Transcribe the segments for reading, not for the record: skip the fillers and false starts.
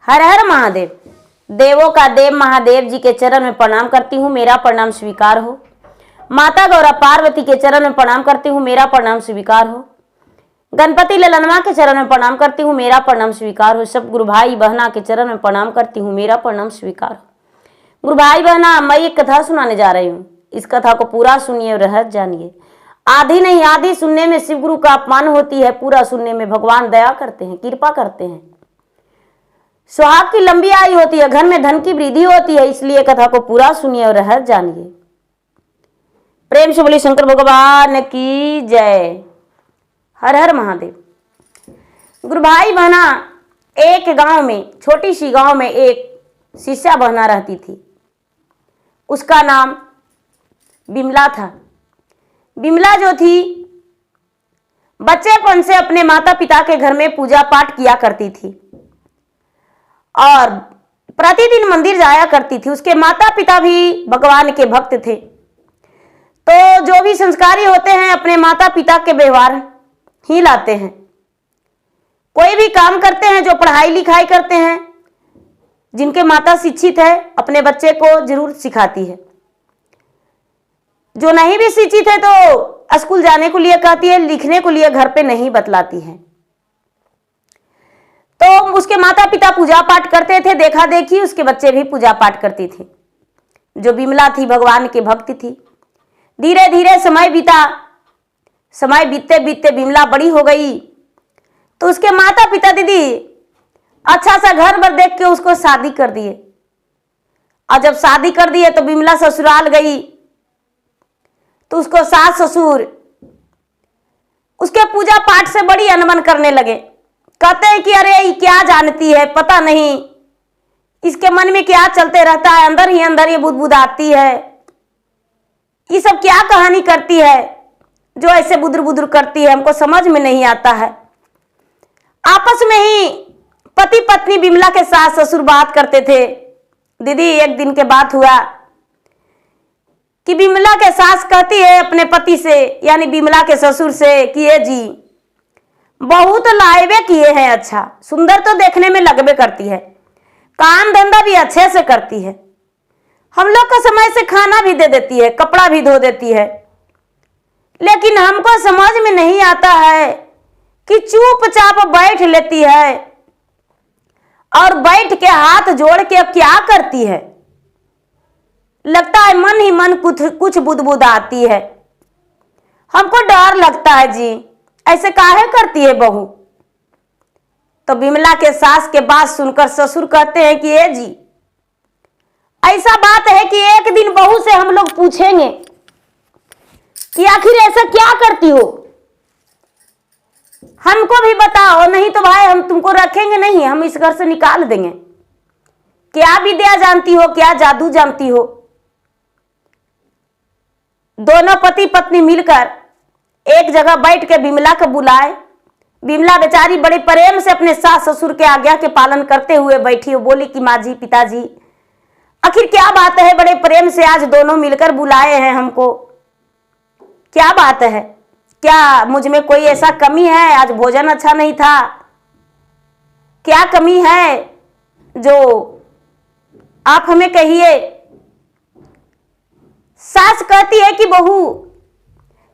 हर हर महादेव। देवों का देव महादेव जी के चरण में प्रणाम करती हूँ, मेरा प्रणाम स्वीकार हो। माता गौरा पार्वती के चरण में प्रणाम करती हूँ, मेरा प्रणाम स्वीकार हो। गणपति ललनमा के चरण में प्रणाम करती हूँ, मेरा प्रणाम स्वीकार हो। सब गुरु भाई बहना के चरण में प्रणाम करती हूँ, मेरा प्रणाम स्वीकार हो। गुरु भाई बहना, मैं एक कथा सुनाने जा रही हूँ। इस कथा को पूरा सुनिए और रहस्य जानिए। आधी नहीं आधी सुनने में शिव गुरु का अपमान होती है, पूरा सुनने में भगवान दया करते हैं, कृपा करते हैं। सुहाग की लंबी आयु होती है, घर में धन की वृद्धि होती है। इसलिए कथा को पूरा सुनिए और रहस्य जानिए। प्रेम से बोलिए शंकर भगवान की जय। हर हर महादेव। गुरु भाई बहना, एक गांव में, छोटी सी गांव में एक शिष्या बहना रहती थी। उसका नाम बिमला था। बिमला जो थी, बच्चेपन से अपने माता पिता के घर में पूजा पाठ किया करती थी और प्रतिदिन मंदिर जाया करती थी। उसके माता पिता भी भगवान के भक्त थे। तो जो भी संस्कारी होते हैं अपने माता पिता के व्यवहार ही लाते हैं। कोई भी काम करते हैं, जो पढ़ाई लिखाई करते हैं, जिनके माता शिक्षित है, अपने बच्चे को जरूर सिखाती है। जो नहीं भी शिक्षित है तो स्कूल जाने को लिए कहती है, लिखने को लिए घर पे नहीं बतलाती है। तो उसके माता पिता पूजा पाठ करते थे, देखा देखी उसके बच्चे भी पूजा पाठ करती थी। जो बिमला थी भगवान की भक्त थी। धीरे धीरे समय बीता। समय बीतते बीतते बिमला बड़ी हो गई तो उसके माता पिता दीदी अच्छा सा घर बर देख के उसको शादी कर दिए। और जब शादी कर दिए तो बिमला ससुराल गई तो उसको सास ससुर उसके पूजा पाठ से बड़ी अनबन करने लगे। कहते हैं कि अरे ये क्या जानती है, पता नहीं इसके मन में क्या चलते रहता है, अंदर ही अंदर ये बुदबुदाती है। ये सब क्या कहानी करती है जो ऐसे बुदर बुदर करती है, हमको समझ में नहीं आता है। आपस में ही पति पत्नी बिमला के सास ससुर बात करते थे। दीदी एक दिन के बात हुआ कि बिमला के सास कहती है अपने पति से, यानी बिमला के ससुर से, कि ये जी बहू तो लाइबे किए हैं, अच्छा सुंदर तो देखने में लगबे करती है, काम धंधा भी अच्छे से करती है, हम लोग का समय से खाना भी दे देती है, कपड़ा भी धो देती है। लेकिन हमको समझ में नहीं आता है कि चुपचाप बैठ लेती है और बैठ के हाथ जोड़ के अब क्या करती है। लगता है मन ही मन कुछ बुदबुदाती है। हमको डर लगता है जी, ऐसे काहे करती है बहू। तो बिमला के सास के बात सुनकर ससुर कहते हैं कि ये जी ऐसा बात है कि एक दिन बहू से हम लोग पूछेंगे कि आखिर ऐसा क्या करती हो, हमको भी बताओ, नहीं तो भाई हम तुमको रखेंगे नहीं, हम इस घर से निकाल देंगे। क्या विद्या जानती हो, क्या जादू जानती हो। दोनों पति पत्नी मिलकर एक जगह बैठ के बिमला को बुलाए। बिमला बेचारी बड़े प्रेम से अपने सास ससुर के आज्ञा के पालन करते हुए बैठी। वो बोली कि माँ जी, पिताजी, आखिर क्या बात है, बड़े प्रेम से आज दोनों मिलकर बुलाए हैं हमको, क्या बात है, क्या मुझ में कोई ऐसा कमी है, आज भोजन अच्छा नहीं था, क्या कमी है जो आप हमें कहिए। सास कहती है कि बहू,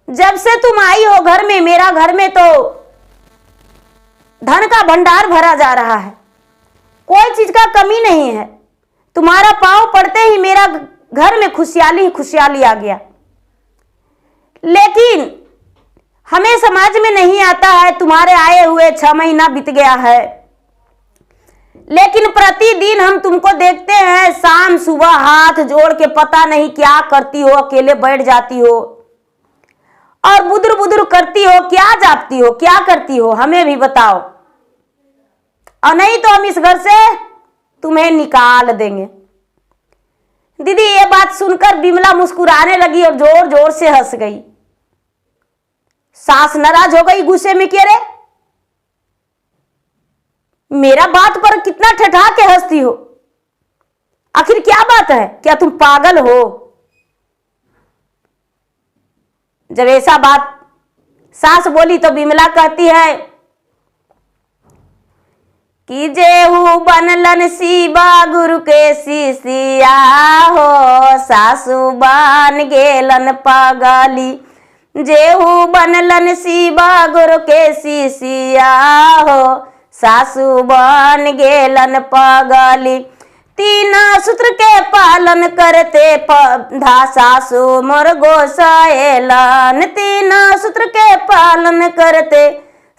जब से तुम आई हो घर में, मेरा घर में तो धन का भंडार भरा जा रहा है, कोई चीज का कमी नहीं है। तुम्हारा पांव पड़ते ही मेरा घर में खुशहाली ही खुशहाली आ गया। लेकिन हमें समझ में नहीं आता है, तुम्हारे आए हुए 6 महीना बीत गया है, लेकिन प्रतिदिन हम तुमको देखते हैं, शाम सुबह हाथ जोड़ के पता नहीं क्या करती हो, अकेले बैठ जाती हो और बुदर बुदर करती हो, क्या जापती हो, क्या करती हो, हमें भी बताओ, और नहीं तो हम इस घर से तुम्हें निकाल देंगे। दीदी ये बात सुनकर बिमला मुस्कुराने लगी और जोर जोर से हंस गई। सास नाराज हो गई गुस्से में, कि अरे मेरा बात पर कितना ठठा के हंसती हो, आखिर क्या बात है, क्या तुम पागल हो। जब ऐसा बात सास बोली तो बिमला कहती है कि जेहू बनलन शिवा गुरु के शिष्या हो, सासू बन गेलन पगली। जेहू बनलन शिवा गुरु के शिष्या हो, सासू बन गेलन पगली। तीन सूत्र के पालन करते पधा सासू मोर गोसाएलन। तीन सूत्र के पालन करते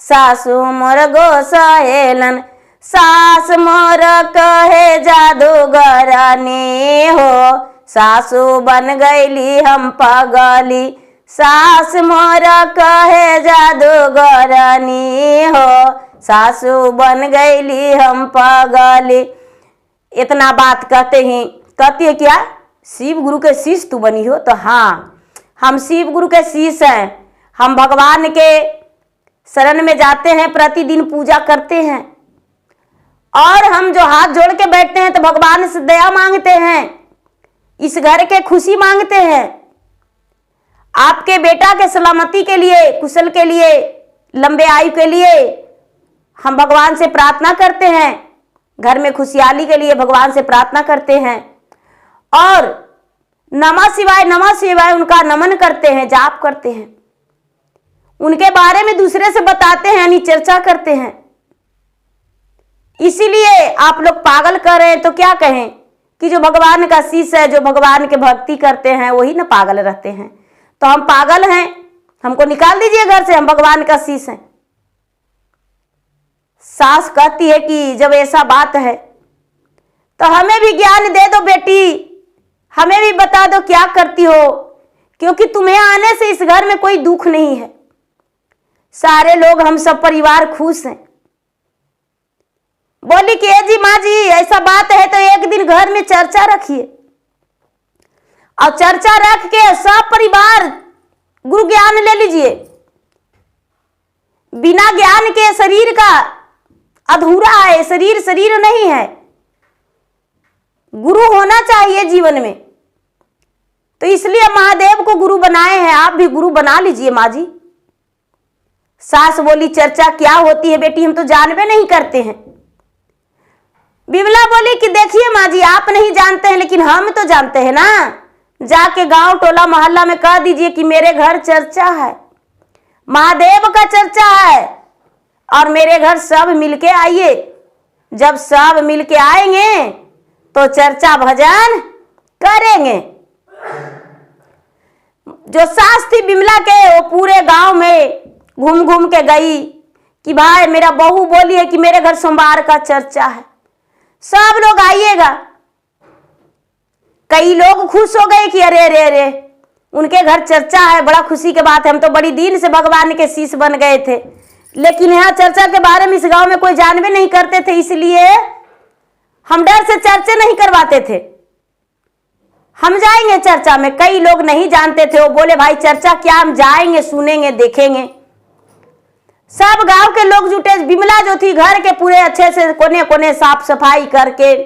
सासू मोर गोसाएलन। सास मोर कहे जादूगरनी हो, सासू बन गईली हम पगली। सास मोर कहे जादूगरनी हो, सासू बन गईली हम पगली। इतना बात कहते ही कहती है क्या, शिव गुरु के शिष्य तू बनी हो? तो हाँ, हम शिव गुरु के शिष्य हैं। हम भगवान के शरण में जाते हैं, प्रतिदिन पूजा करते हैं, और हम जो हाथ जोड़ के बैठते हैं तो भगवान से दया मांगते हैं, इस घर के खुशी मांगते हैं, आपके बेटा के सलामती के लिए, कुशल के लिए, लंबे आयु के लिए हम भगवान से प्रार्थना करते हैं। घर में खुशहाली के लिए भगवान से प्रार्थना करते हैं और नमः शिवाय उनका नमन करते हैं, जाप करते हैं, उनके बारे में दूसरे से बताते हैं, यानी चर्चा करते हैं। इसीलिए आप लोग पागल कर रहे हैं तो क्या कहें कि जो भगवान का शिष्य है, जो भगवान के भक्ति करते हैं, वही ना पागल रहते हैं। तो हम पागल हैं, हमको निकाल दीजिए घर से, हम भगवान का शिष्य हैं। सास कहती है कि जब ऐसा बात है तो हमें भी ज्ञान दे दो बेटी, हमें भी बता दो क्या करती हो, क्योंकि तुम्हें आने से इस घर में कोई दुख नहीं है, सारे लोग, हम सब परिवार खुश हैं। बोली कि जी माँ जी ऐसा बात है तो एक दिन घर में चर्चा रखिए, और चर्चा रख के सब परिवार गुरु ज्ञान ले लीजिए। बिना ज्ञान के शरीर का अधूरा है, शरीर नहीं है, गुरु होना चाहिए जीवन में। तो इसलिए महादेव को गुरु बनाए हैं, आप भी गुरु बना लीजिए माँ जी। सास बोली चर्चा क्या होती है बेटी, हम तो जानबे नहीं करते हैं। बिमला बोली कि देखिए माँ जी, आप नहीं जानते हैं लेकिन हम तो जानते हैं ना, जाके गांव टोला मोहल्ला में कह दीजिए कि मेरे घर चर्चा है, महादेव का चर्चा है, और मेरे घर सब मिलके आइए। जब सब मिलके आएंगे तो चर्चा भजन करेंगे। जो सास थी बिमला के, वो पूरे गांव में घूम घूम के गई कि भाई मेरा बहू बोली है कि मेरे घर सोमवार का चर्चा है, सब लोग आइएगा। कई लोग खुश हो गए कि अरे अरे अरे उनके घर चर्चा है, बड़ा खुशी की बात है, हम तो बड़ी दिन से भगवान के शिष्य बन गए थे, लेकिन यहाँ चर्चा के बारे में इस गांव में कोई जानबे नहीं करते थे, इसलिए हम डर से चर्चा नहीं करवाते थे। हम जाएंगे चर्चा में, कई लोग नहीं जानते थे, वो बोले भाई चर्चा क्या, हम जाएंगे, सुनेंगे, देखेंगे। सब गांव के लोग जुटे। बिमला जो थी घर के पूरे अच्छे से कोने कोने साफ सफाई करके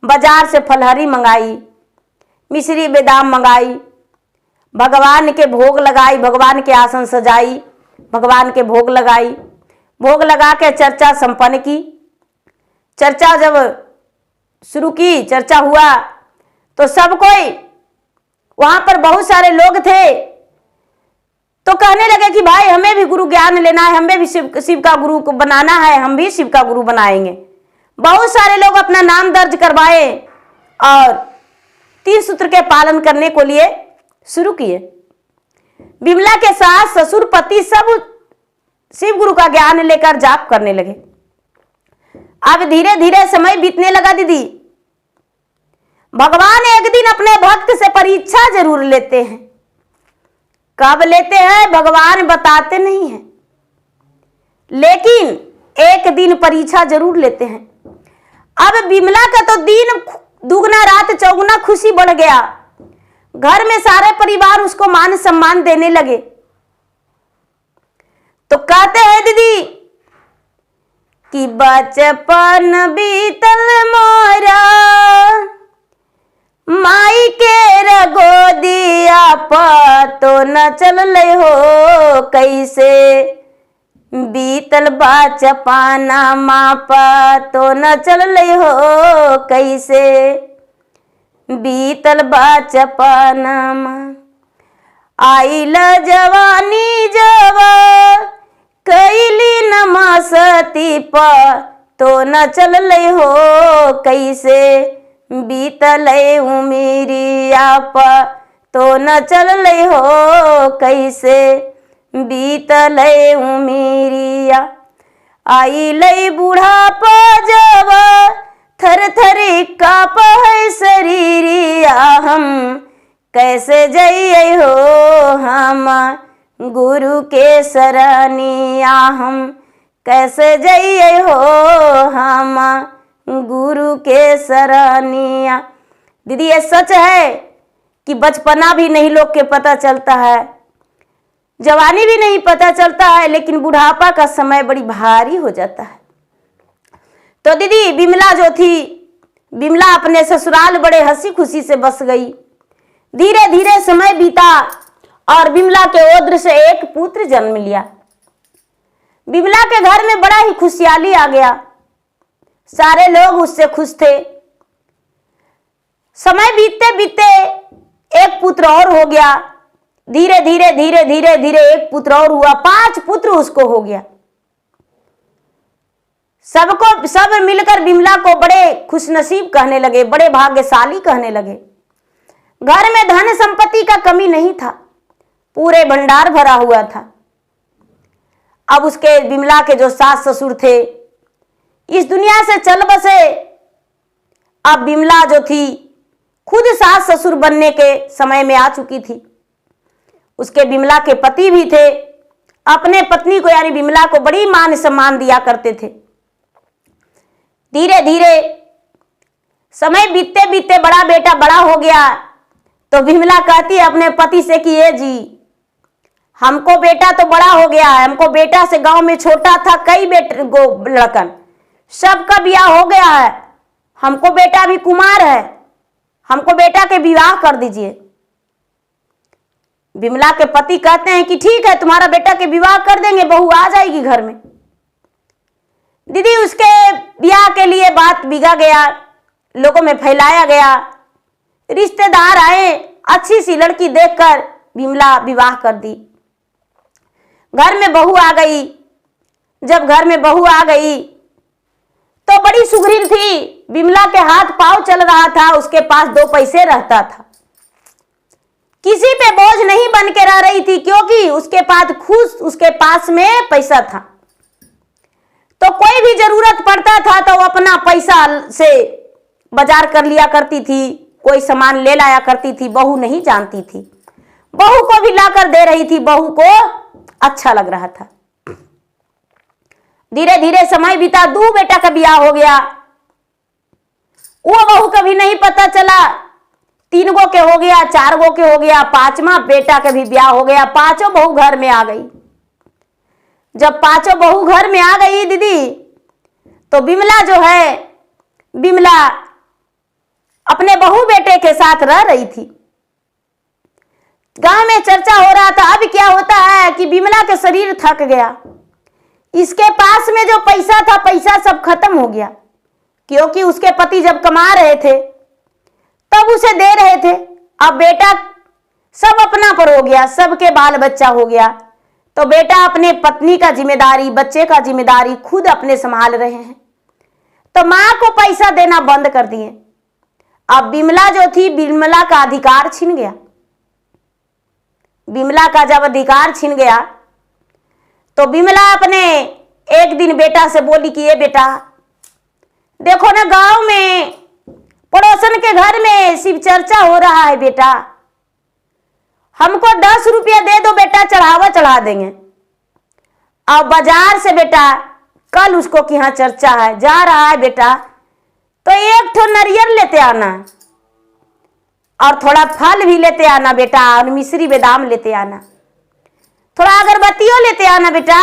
बाजार से फलहरी मंगाई, मिश्री बेदाम मंगाई, भगवान के भोग लगाई, भगवान के आसन सजाई, भगवान के भोग लगाई, भोग लगा के चर्चा संपन्न की। चर्चा जब शुरू की, चर्चा हुआ तो सब कोई, वहां पर बहुत सारे लोग थे, तो कहने लगे कि भाई हमें भी गुरु ज्ञान लेना है, हमें भी शिव का गुरु को बनाना है, हम भी शिव का गुरु बनाएंगे। बहुत सारे लोग अपना नाम दर्ज करवाए और 3 सूत्र के पालन करने को लिए शुरू किए। बिमला के सास, ससुर, पति सब शिव गुरु का ज्ञान लेकर जाप करने लगे। अब धीरे धीरे समय बीतने लगा दीदी। भगवान एक दिन अपने भक्त से परीक्षा जरूर लेते हैं। कब लेते हैं भगवान बताते नहीं हैं, लेकिन एक दिन परीक्षा जरूर लेते हैं। अब बिमला का तो दिन दुगना रात चौगुना खुशी बढ़ गया। घर में सारे परिवार उसको मान सम्मान देने लगे। तो कहते हैं दीदी कि बचपन बीतल मोरा, माई के रगो दिया पतो न चल हो, कैसे बीत बीतल बचपना माप तो न चल हो कैसे, बीतल बचपना आइल जवानी जब कैली न मस्ती प तो न चल हो कैसे, बीतल उमिरिया प तो न चल हो कैसे, बीतल उमिरिया आइल बुढ़ापा जब थर थर काँप है शरीरिया, हम कैसे जइए हो हम गुरु के शरणिया, हम कैसे जइए हो हम गुरु के शरणिया। दीदी ये सच है कि बचपना भी नहीं लोग के पता चलता है, जवानी भी नहीं पता चलता है, लेकिन बुढ़ापा का समय बड़ी भारी हो जाता है। तो दीदी बिमला जो थी, बिमला अपने ससुराल बड़े हंसी खुशी से बस गई। धीरे धीरे समय बीता और बिमला के ओद्र से एक पुत्र जन्म लिया। बिमला के घर में बड़ा ही खुशहाली आ गया, सारे लोग उससे खुश थे। समय बीतते बीतते एक पुत्र और हो गया, धीरे धीरे धीरे धीरे धीरे एक पुत्र और हुआ, 5 पुत्र उसको हो गया। सब मिलकर बिमला को बड़े खुशनसीब कहने लगे, बड़े भाग्यशाली कहने लगे। घर में धन संपत्ति का कमी नहीं था, पूरे भंडार भरा हुआ था। अब उसके बिमला के जो सास ससुर थे इस दुनिया से चल बसे। अब बिमला जो थी खुद सास ससुर बनने के समय में आ चुकी थी। उसके बिमला के पति भी थे, अपने पत्नी को यानी बिमला को बड़ी मान सम्मान दिया करते थे। धीरे धीरे समय बीतते बीतते बड़ा बेटा बड़ा हो गया, तो बिमला कहती है अपने पति से कि ये जी हमको बेटा तो बड़ा हो गया है, हमको बेटा से गांव में छोटा था कई लड़कन, सबका ब्याह हो गया है, हमको बेटा भी कुमार है, हमको बेटा के विवाह कर दीजिए। बिमला के पति कहते हैं कि ठीक है तुम्हारा बेटा के विवाह कर देंगे, बहू आ जाएगी घर में। दीदी उसके ब्याह के लिए बात बिगा गया, लोगों में फैलाया गया, रिश्तेदार आए, अच्छी सी लड़की देखकर बिमला विवाह कर दी। घर में बहू आ गई। जब घर में बहू आ गई तो बड़ी सुघरीर थी, बिमला के हाथ पांव चल रहा था, उसके पास 2 पैसे रहता था, किसी पे बोझ नहीं बन के रह रही थी, क्योंकि उसके पास में पैसा था। तो कोई भी जरूरत पड़ता था तो वो अपना पैसा से बाजार कर लिया करती थी, कोई सामान ले लाया करती थी। बहू नहीं जानती थी, बहू को भी लाकर दे रही थी, बहू को अच्छा लग रहा था। धीरे धीरे समय बीता, 2 बेटा का ब्याह हो गया। वो बहू का भी नहीं पता चला, 3 गो के हो गया, 4 गो के हो गया, 5वां बेटा का भी ब्याह हो गया। 5 बहू घर में आ गई। जब 5 बहू घर में आ गई दीदी, तो बिमला जो है, बिमला अपने बहू बेटे के साथ रह रही थी। गांव में चर्चा हो रहा था। अब क्या होता है कि बिमला के शरीर थक गया, इसके पास में जो पैसा था पैसा सब खत्म हो गया, क्योंकि उसके पति जब कमा रहे थे तब उसे दे रहे थे। अब बेटा सब अपना पर हो गया, सबके बाल बच्चा हो गया, तो बेटा अपने पत्नी का जिम्मेदारी, बच्चे का जिम्मेदारी खुद अपने संभाल रहे हैं, तो मां को पैसा देना बंद कर दिए। अब बिमला जो थी, बिमला का अधिकार छिन गया। बिमला का जब अधिकार छिन गया तो बिमला अपने एक दिन बेटा से बोली कि ये बेटा देखो ना, गांव में पड़ोसन के घर में शिव चर्चा हो रहा है, बेटा हमको 10 रुपया दे दो बेटा, चढ़ावा चढ़ा देंगे। अब बाजार से बेटा कल उसको कि यहाँ चर्चा है, जा रहा है बेटा, तो 1 ठो नारियल लेते आना और थोड़ा फल भी लेते आना बेटा, और मिश्री बादाम लेते आना, थोड़ा अगरबत्तियों लेते आना बेटा।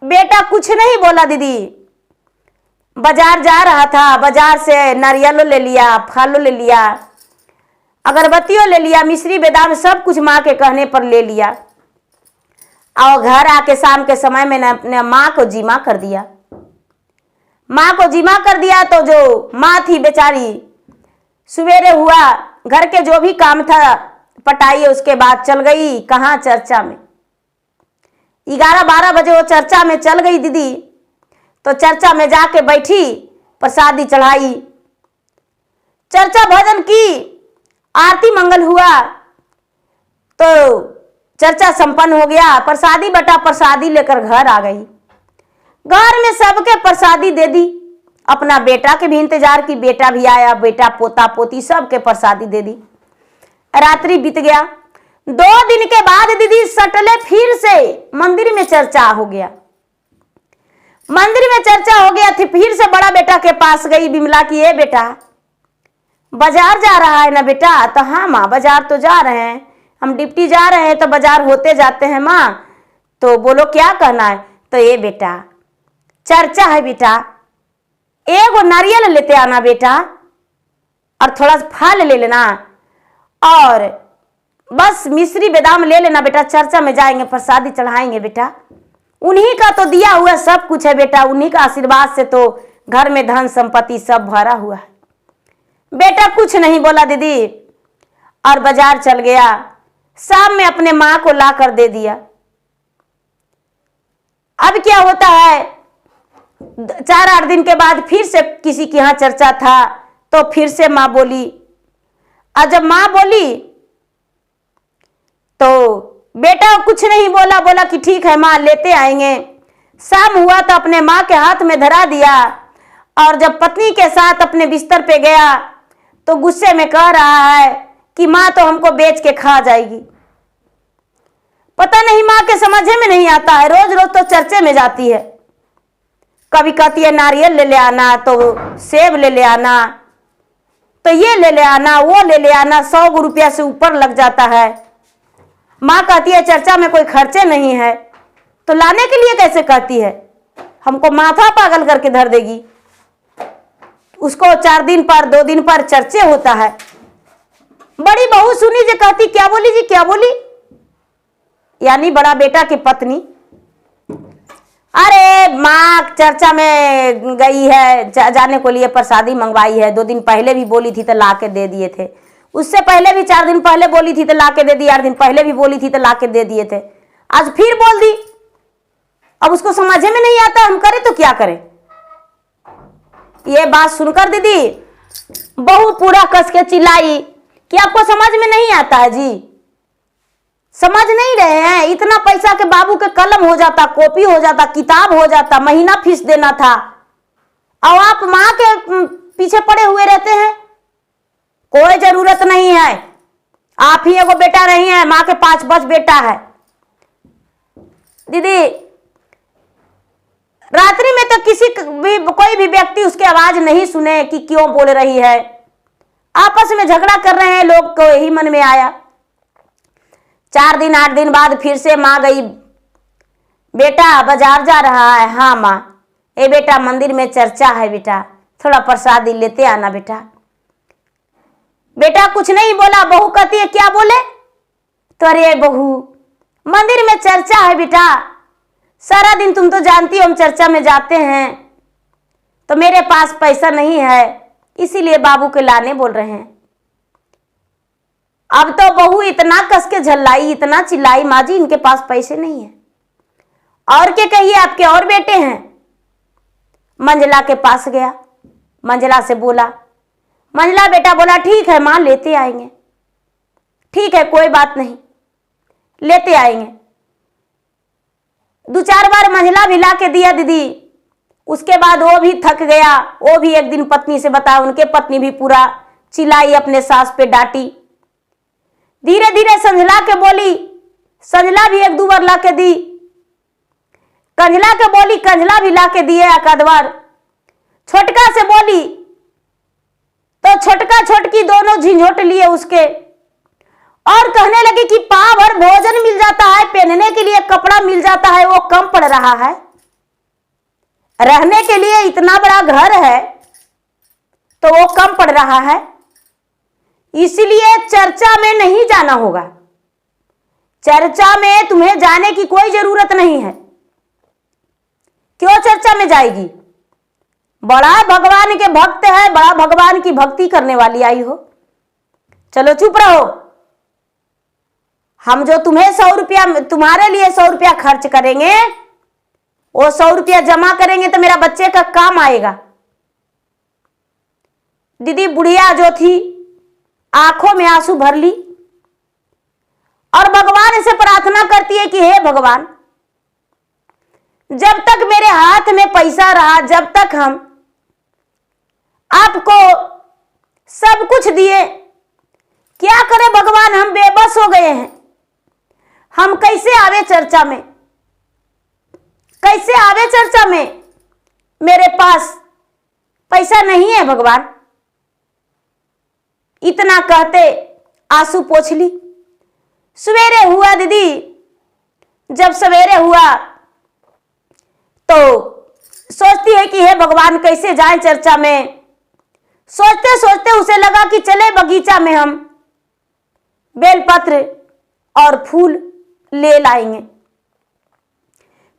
बेटा कुछ नहीं बोला दीदी। बाजार जा रहा था, बाजार से नारियलों ले लिया, फलों ले लिया, अगरबत्तियों ले लिया, मिश्री बादाम सब कुछ माँ के कहने पर ले लिया। और घर आके शाम के समय में ने अपने माँ को जिमा कर दिया। माँ को जिमा कर दिया तो जो माँ थी बेचारी, सवेरे हुआ घर के जो भी काम था पटाई, उसके बाद चल गई कहाँ, चर्चा में। 11-12 बजे वो चर्चा में चल गई दीदी। तो चर्चा में जाके बैठी, प्रसादी चढ़ाई, चर्चा भजन की, आरती मंगल हुआ, तो चर्चा संपन्न हो गया। प्रसादी बटा प्रसादी लेकर घर आ गई। घर में सबके प्रसादी दे दी, अपना बेटा के भी इंतजार की, बेटा भी आया, बेटा पोता पोती सबके प्रसादी दे दी। रात्रि बीत गया। 2 दिन के बाद दीदी सटले फिर से मंदिर में चर्चा हो गया। मंदिर में चर्चा हो गया थी, फिर से बड़ा बेटा के पास गई बिमला की, ये बेटा बाजार जा रहा है ना बेटा? तो हाँ माँ बाजार तो जा रहे हैं, हम डिप्टी जा रहे हैं तो बाजार होते जाते हैं माँ। तो बोलो क्या कहना है? तो ये बेटा चर्चा है बेटा, एगो नारियल लेते आना बेटा, और थोड़ा सा फल ले लेना, और बस मिश्री बादाम ले लेना बेटा, चर्चा में जाएंगे प्रसादी चढ़ाएंगे बेटा। उन्हीं का तो दिया हुआ सब कुछ है बेटा, उन्हीं का आशीर्वाद से तो घर में धन संपत्ति सब भरा हुआ है। बेटा कुछ नहीं बोला दीदी, और बाजार चल गया। शाम में अपने माँ को ला कर दे दिया। अब क्या होता है, 4-8 दिन के बाद फिर से किसी के यहाँ चर्चा था, तो फिर से माँ बोली। और जब माँ बोली तो बेटा कुछ नहीं बोला, बोला कि ठीक है माँ लेते आएंगे। शाम हुआ तो अपने माँ के हाथ में धरा दिया, और जब पत्नी के साथ अपने बिस्तर पे गया तो गुस्से में कह रहा है कि माँ तो हमको बेच के खा जाएगी। पता नहीं माँ के समझ में नहीं आता है, रोज रोज तो चर्चे में जाती है, कभी कहती है नारियल ले ले आना, तो सेब ले ले आना, तो ये ले ले आना, वो ले ले आना, 100 रुपया से ऊपर लग जाता है। माँ कहती है चर्चा में कोई खर्चे नहीं है, तो लाने के लिए कैसे कहती है? हमको माथा पागल करके धर देगी। उसको 4 दिन पर 2 दिन पर चर्चे होता है। बड़ी बहू सुनी जो कहती क्या बोली जी, क्या बोली? यानी बड़ा बेटा की पत्नी, अरे माँ चर्चा में गई है, जाने को लिए प्रसादी मंगवाई है, 2 दिन पहले भी बोली थी तो ला के दे दिए थे, उससे पहले भी 4 दिन पहले बोली थी तो ला के दे दी, 8 दिन पहले भी बोली थी तो ला के दे दिए थे, आज फिर बोल दी। अब उसको समझ में नहीं आता, हम करें तो क्या करें? ये बात सुनकर दीदी बहू पूरा कस के चिल्लाई कि आपको समझ में नहीं आता है जी, समझ नहीं रहे हैं? इतना पैसा के बाबू के कलम हो जाता, कॉपी हो जाता, किताब हो जाता, महीना फीस देना था, और आप माँ के पीछे पड़े हुए रहते हैं। कोई जरूरत नहीं है, आप ही एगो बेटा नहीं है, माँ के 5 बेटा है। दीदी रात्रि में तो किसी भी कोई भी व्यक्ति उसकी आवाज नहीं सुने कि क्यों बोल रही है, आपस में झगड़ा कर रहे हैं लोग को, यही मन में आया। 4 दिन 8 दिन बाद फिर से माँ गई, बेटा बाजार जा रहा है? हाँ माँ। ए बेटा मंदिर में चर्चा है बेटा, थोड़ा प्रसादी लेते आना बेटा। बेटा कुछ नहीं बोला। बहू कहती है क्या बोले? तो अरे बहू मंदिर में चर्चा है बेटा, सारा दिन तुम तो जानती हो हम चर्चा में जाते हैं, तो मेरे पास पैसा नहीं है, इसीलिए बाबू के लाने बोल रहे हैं। अब तो बहू इतना कस के झल्लाई, इतना चिल्लाई, माँ जी इनके पास पैसे नहीं है। और क्या कहिए, आपके और बेटे हैं। मंजला के पास गया, मंजला से बोला, मंजला बेटा बोला ठीक है माँ लेते आएंगे। ठीक है कोई बात नहीं, लेते आएंगे। 2-4 बार मंजला भी ला के दिया दीदी। उसके बाद वो भी थक गया, वो भी एक दिन पत्नी से बताया, उनके पत्नी भी पूरा चिल्लाई, अपने सास पे डांटी। धीरे धीरे संजला के बोली, संजला भी 1-2 बार ला के दी। कंजला के बोली, कंजला भी ला के दिए 1-आध बार। छोटका से बोली तो छोटका छोटकी दोनों झिंझोट लिए उसके, और कहने लगी कि पाव भर भोजन मिल जाता है, पहनने के लिए कपड़ा मिल जाता है, वो कम पड़ रहा है। रहने के लिए इतना बड़ा घर है तो वो कम पड़ रहा है, इसलिए चर्चा में नहीं जाना होगा। चर्चा में तुम्हें जाने की कोई जरूरत नहीं है। क्यों चर्चा में जाएगी? बड़ा भगवान के भक्त है, बड़ा भगवान की भक्ति करने वाली आई हो। चलो चुप रहो। हम जो तुम्हें 100 रुपया, तुम्हारे लिए 100 रुपया खर्च करेंगे, वो 100 रुपया जमा करेंगे तो मेरा बच्चे का काम आएगा। दीदी बुढ़िया जो थी आंखों में आंसू भर ली और भगवान से प्रार्थना करती है कि हे भगवान, जब तक मेरे हाथ में पैसा रहा, जब तक हम आपको सब कुछ दिए, क्या करें भगवान, हम बेबस हो गए हैं। हम कैसे आवे चर्चा में, कैसे आवे चर्चा में? मेरे पास पैसा नहीं है भगवान। इतना कहते आंसू पोंछ ली। सवेरे हुआ दीदी, जब सवेरे हुआ तो सोचती है कि हे भगवान कैसे जाए चर्चा में। सोचते सोचते उसे लगा कि चले बगीचा में हम बेलपत्र और फूल ले लाएंगे,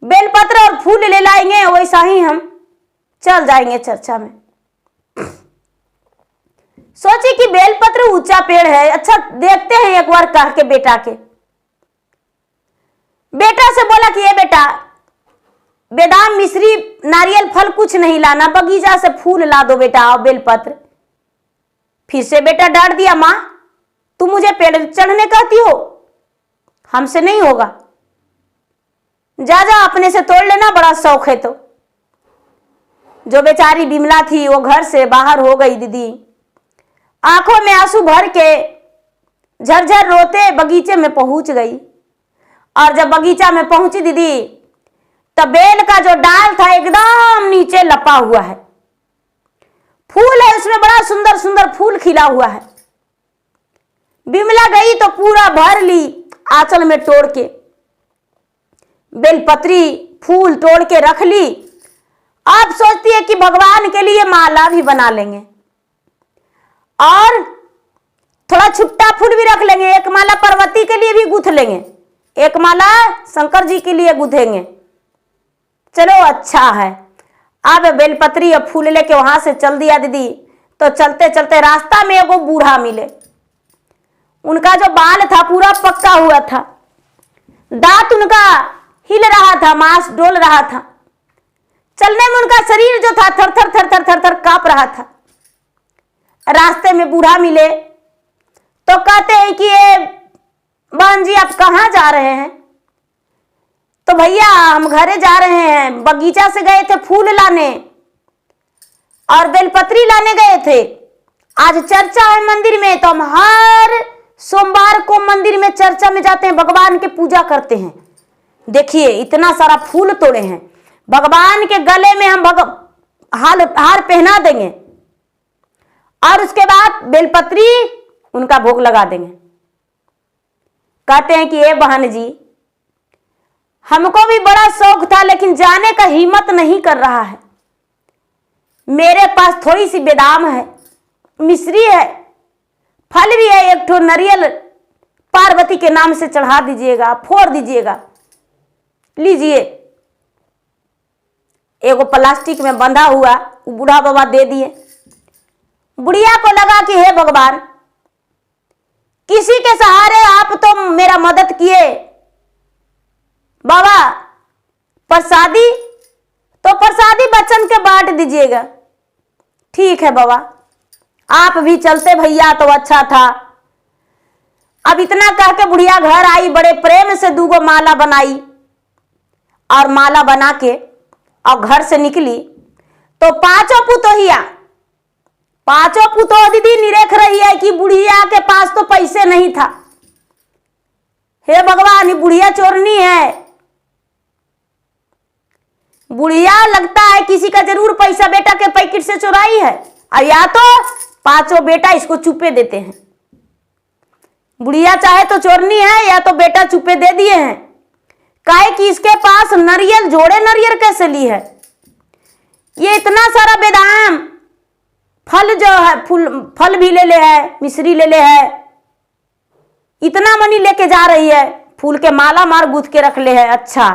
बेलपत्र और फूल ले लाएंगे, वैसा ही हम चल जाएंगे चर्चा में। सोची कि बेलपत्र ऊंचा पेड़ है, अच्छा देखते हैं एक बार कह के बेटा के। बेटा से बोला कि ये बेटा, बेदाम मिश्री नारियल फल कुछ नहीं लाना, बगीचा से फूल ला दो बेटा और बेलपत्र। फिर से बेटा डांट दिया, माँ तुम मुझे पेड़ चढ़ने कहती हो, हमसे नहीं होगा, जा जा अपने से तोड़ लेना, बड़ा शौक है तो। जो बेचारी बिमला थी वो घर से बाहर हो गई दीदी, आंखों में आंसू भर के झरझर रोते बगीचे में पहुंच गई। और जब बगीचा में पहुंची दीदी, तब बेल का जो डाल था एकदम नीचे लपा हुआ है, फूल है उसमें, बड़ा सुंदर सुंदर फूल खिला हुआ है। बिमला गई तो पूरा भर ली आंचल में तोड़ के, बेलपत्री फूल तोड़ के रख ली। अब सोचती है कि भगवान के लिए माला भी बना लेंगे और थोड़ा छुट्टा फूल भी रख लेंगे, एक माला पार्वती के लिए भी गूंथ लेंगे, एक माला शंकर जी के लिए गूंथेंगे। चलो अच्छा है। अब बेलपत्री और फूल लेके वहां से चल दिया दीदी। तो चलते चलते रास्ता में एगो बूढ़ा मिले, उनका जो बाल था पूरा पक्का हुआ था, दांत उनका हिल रहा था, मांस डोल रहा था, चलने में उनका शरीर जो था थर थर थर थर थर थर कांप रहा था। रास्ते में बूढ़ा मिले तो कहते हैं कि ये बहन जी आप कहाँ जा रहे हैं? तो भैया हम घरे जा रहे हैं, बगीचा से गए थे फूल लाने और बेलपत्री लाने गए थे, आज चर्चा है मंदिर में, तो हम हर सोमवार को मंदिर में चर्चा में जाते हैं, भगवान के पूजा करते हैं। देखिए इतना सारा फूल तोड़े हैं, भगवान के गले में हम हार पहना देंगे और उसके बाद बेलपत्री उनका भोग लगा देंगे। कहते हैं कि ये बहन जी हमको भी बड़ा शौक था, लेकिन जाने का हिम्मत नहीं कर रहा है। मेरे पास थोड़ी सी बेदाम है, मिश्री है, फल भी है, एक ठो नारियल पार्वती के नाम से चढ़ा दीजिएगा, फोड़ दीजिएगा, लीजिए। एगो प्लास्टिक में बंधा हुआ वो बूढ़ा बाबा दे दिए। बुढ़िया को लगा कि हे भगवान, किसी के सहारे आप तो मेरा मदद किए, बाबा प्रसादी तो प्रसादी बच्चन के बांट दीजिएगा। ठीक है बाबा, आप भी चलते भैया तो अच्छा था। अब इतना कह के बुढ़िया घर आई, बड़े प्रेम से 2 माला बनाई और माला बना के और घर से निकली तो पांचों पुतोह दीदी निरेख रही है कि बुढ़िया के पास तो पैसे नहीं था। हे भगवान, ये बुढ़िया चोरनी है, बुढ़िया लगता है किसी का जरूर पैसा बेटा के पैकेट से चुराई है, और या तो पांचों बेटा इसको चुपे देते हैं। बुढ़िया चाहे तो चोरनी है या तो बेटा चुपे दे दिए हैं। काहे कि इसके पास नारियल, जोड़े नारियल कैसे ली है? ये इतना सारा बेदाम फल जो है, फल भी ले है, मिश्री ले है, इतना मनी लेके जा रही है, फूल के माला मार गूंथ के रख ले है। अच्छा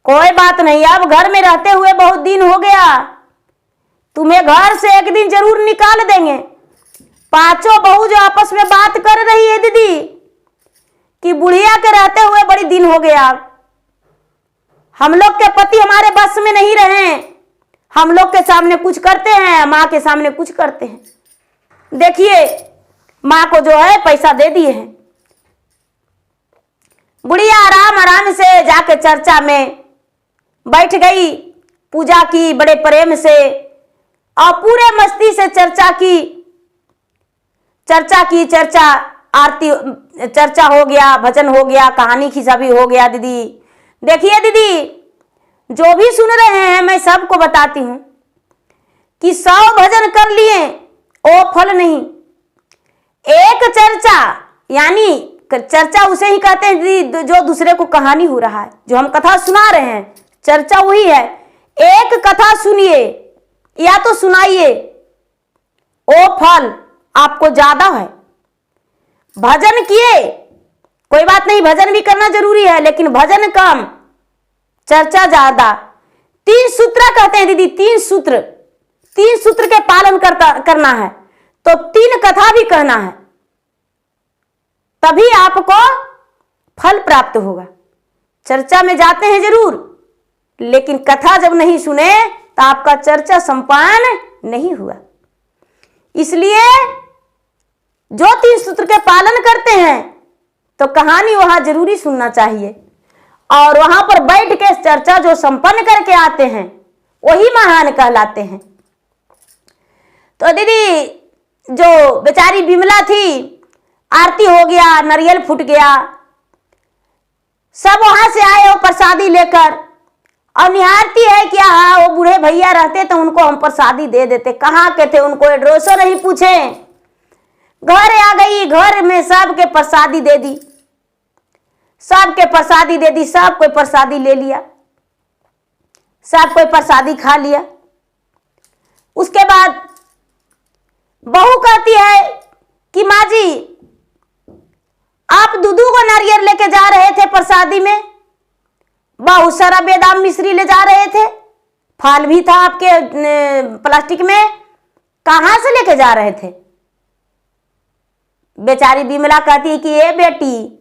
कोई बात नहीं, अब घर में रहते हुए बहुत दिन हो गया, तुम्हें घर से एक दिन जरूर निकाल देंगे। पांचों बहू जो आपस में बात कर रही है दीदी कि बुढ़िया के रहते हुए बड़ी दिन हो गया, हम लोग के पति हमारे बस में नहीं रहे, हम लोग के सामने कुछ करते हैं, माँ के सामने कुछ करते हैं। देखिए माँ को जो है पैसा दे दिए हैं। बुढ़िया आराम आराम से जाके चर्चा में बैठ गई, पूजा की बड़े प्रेम से और पूरे मस्ती से चर्चा की आरती चर्चा हो गया, भजन हो गया, कहानी खिस्सा भी हो गया। दीदी देखिए दीदी, जो भी सुन रहे हैं मैं सबको बताती हूं कि 100 भजन कर लिए वो फल नहीं, एक चर्चा, यानी चर्चा उसे ही कहते हैं दीदी जो दूसरे को कहानी हो रहा है, जो हम कथा सुना रहे हैं चर्चा वही है। एक कथा सुनिए या तो सुनाइए, वो फल आपको ज्यादा है। भजन किए कोई बात नहीं, भजन भी करना जरूरी है, लेकिन भजन कम चर्चा ज्यादा। 3 सूत्र कहते हैं दीदी, 3 सूत्र के पालन करना है, तो 3 कथा भी कहना है, तभी आपको फल प्राप्त होगा। चर्चा में जाते हैं जरूर, लेकिन कथा जब नहीं सुने तो आपका चर्चा संपन्न नहीं हुआ। इसलिए जो 3 सूत्र के पालन करते हैं तो कहानी वहां जरूरी सुनना चाहिए, और वहां पर बैठ के चर्चा जो संपन्न करके आते हैं वही महान कहलाते हैं। तो दीदी जो बेचारी विमला थी, आरती हो गया, नारियल फूट गया, सब वहां से आए वो प्रसादी लेकर, और निहारती है क्या, वो बूढ़े भैया रहते तो उनको हम प्रसादी दे देते, कहाँ के थे, उनको एड्रेसो नहीं पूछे, घर आ गई, घर में सबके प्रसादी दे दी, सबके प्रसादी दे दी, सब कोई प्रसादी ले लिया, सब कोई प्रसादी खा लिया। उसके बाद बहू कहती है कि माँ जी आप दूधू को नारियल लेके जा रहे थे प्रसादी में, बहुत सारा बेदाम मिश्री ले जा रहे थे, फल भी था आपके प्लास्टिक में, कहां से लेके जा रहे थे। बेचारी विमला कहती है कि ये बेटी,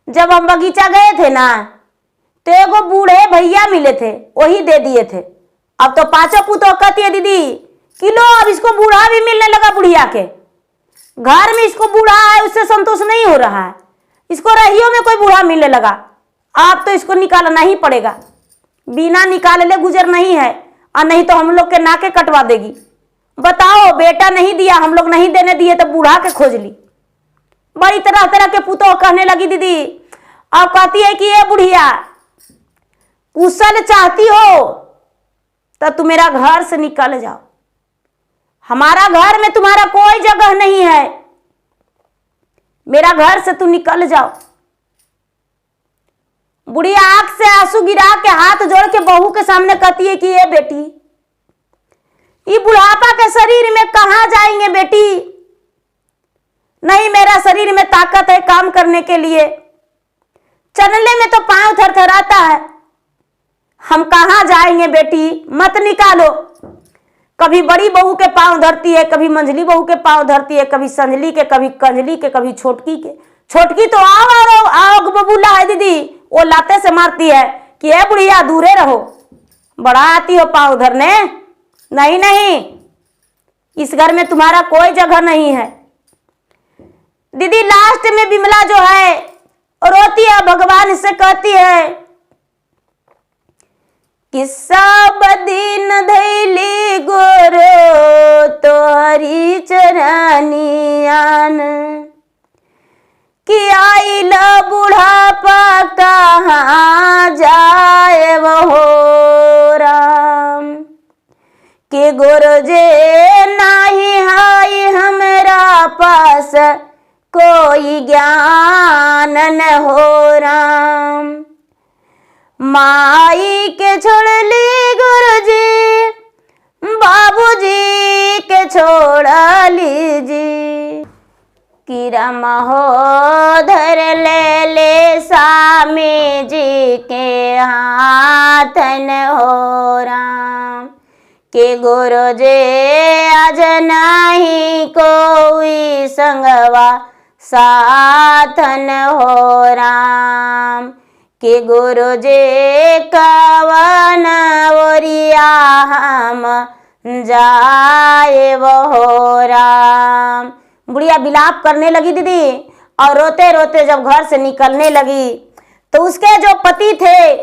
जब हम बगीचा गए थे ना तो एगो बूढ़े भैया मिले थे, वही दे दिए थे। अब तो पांचों पुतों कहती है दीदी कि लो अब इसको बूढ़ा भी मिलने लगा, बुढ़िया के घर में इसको बूढ़ा है उससे संतोष नहीं हो रहा है, इसको रहियों में कोई बूढ़ा मिलने लगा, आप तो इसको निकालना ही पड़ेगा, बिना निकाले गुजर नहीं है, और नहीं तो हम लोग के नाके कटवा देगी। बताओ बेटा नहीं दिया, हम लोग नहीं देने दिए तो बूढ़ा के खोज ली। बड़ी तरह तरह के पुतों कहने लगी दीदी, और कहती है कि ये बुढ़िया कुशल चाहती हो तो तुम मेरा घर से निकल जाओ, हमारा घर में तुम्हारा कोई जगह नहीं है, मेरा घर से तू निकल जाओ। बुढ़िया आंख से आंसू गिरा के हाथ जोड़ के बहू के सामने कहती है कि ये बेटी, ये बुढ़ापा के शरीर में कहां जाएंगे बेटी, नहीं मेरा शरीर में ताकत है काम करने के लिए, चलने में तो पांव थरथराता है, हम कहां जाएंगे बेटी, मत निकालो। कभी बड़ी बहू के पांव धरती है, कभी मंझली बहू के पांव धरती है, कभी संजली के, कभी कंजली के, कभी छोटकी के। छोटकी तो आओ बबूला है दीदी, वो लाते से मारती है कि ए बुढ़िया दूरे रहो, बड़ा आती हो पांव धरने, नहीं नहीं इस घर में तुम्हारा कोई जगह नहीं है। दीदी लास्ट में विमला जो है रोती है, भगवान से कहती है कि सब दिन धैली गोरो तोहरी चरनियान, कि आइल बुढ़ापा कहाँ जाए वो राम, कि गुरु जे नाही हाय हमरा पास कोई ज्ञान न हो राम, माई के छोड़ ली गुरुजी, बाबूजी के छोड़ लीजी। कि राम हो धर ले स्वामी जी के हाथन हो राम, कि गुरु जी आज नहीं कोई संगवा साथन हो राम, कि गुरु जी कवन ओरिया हम जाए वो हो राम। बुढ़िया विलाप करने लगी दीदी, और रोते रोते जब घर से निकलने लगी तो उसके जो पति थे,